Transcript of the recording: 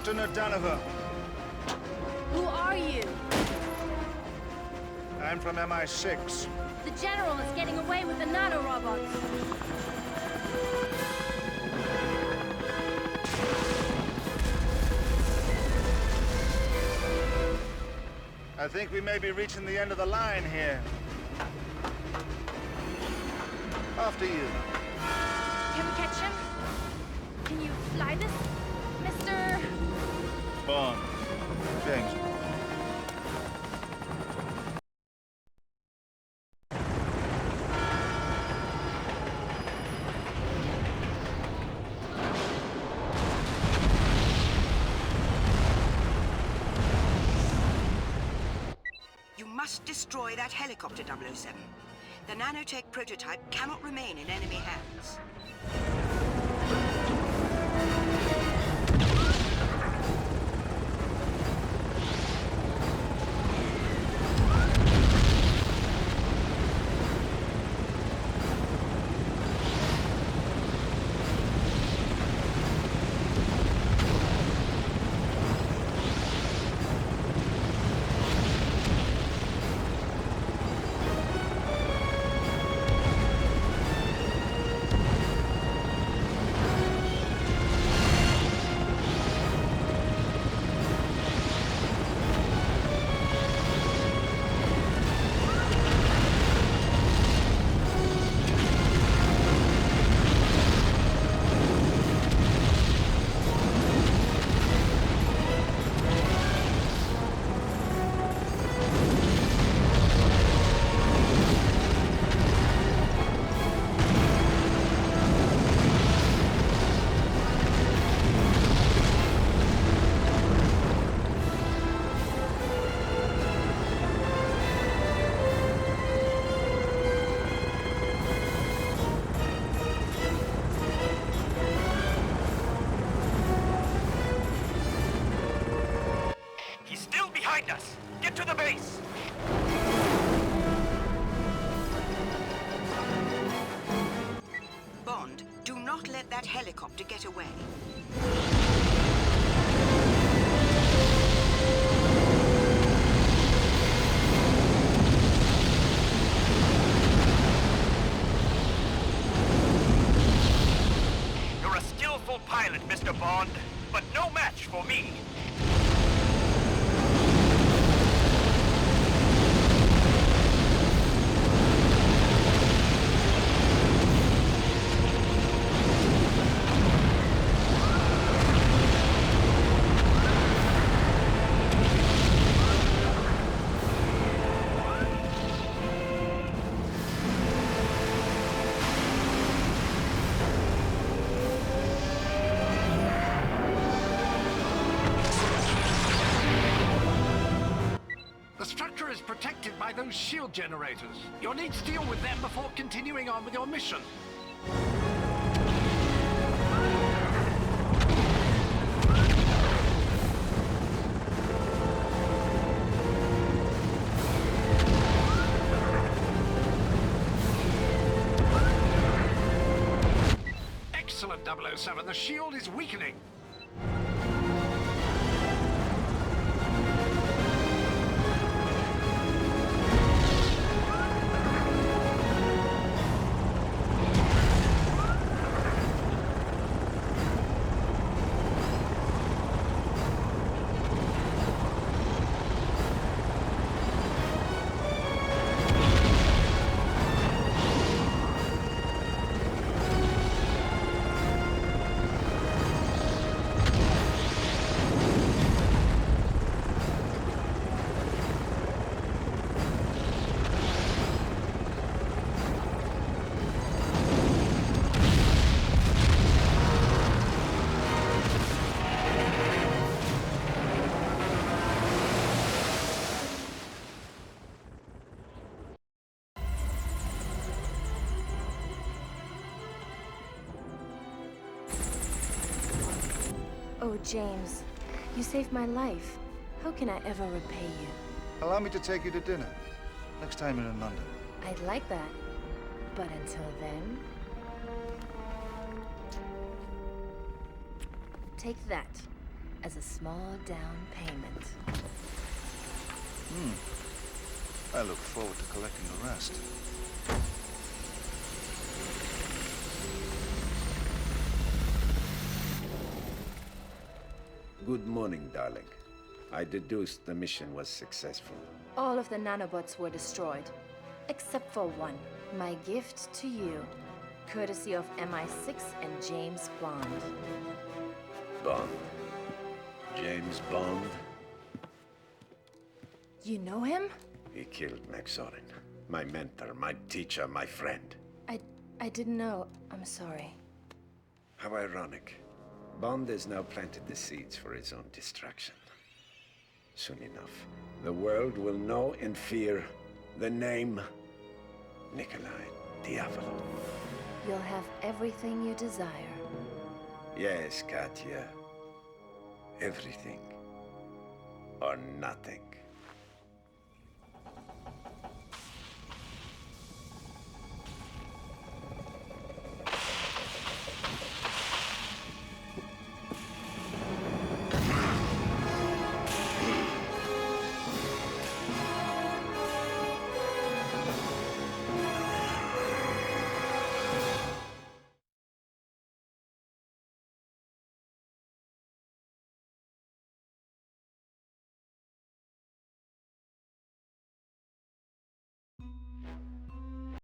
Lieutenant Danaher. Who are you? I'm from MI6. The General is getting away with the nanorobots. I think we may be reaching the end of the line here. After you. Can we catch him? Can you fly this, Mr. Bond. James Bond. You must destroy that helicopter, 007. The nanotech prototype cannot remain in enemy hands. Us! Get to the base! Bond, do not let that helicopter get away. You're a skillful pilot, Mr. Bond, but no match for me. Is protected by those shield generators. You'll need to deal with them before continuing on with your mission. Excellent, 007. The shield is weakening. Oh, James, you saved my life. How can I ever repay you? Allow me to take you to dinner. Next time you're in London. I'd like that. But until then... Take that. as a small down payment. I look forward to collecting the rest. Good morning, darling. I deduced the mission was successful. All of the nanobots were destroyed, except for one. My gift to you, courtesy of MI6 and James Bond. Bond. James Bond. You know him? He killed Max Zorin. My mentor, my teacher, my friend. I didn't know. I'm sorry. How ironic. Bond has now planted the seeds for his own destruction. Soon enough, the world will know and fear the name Nikolai Diavolo. You'll have everything you desire. Yes, Katya. Everything. Or nothing.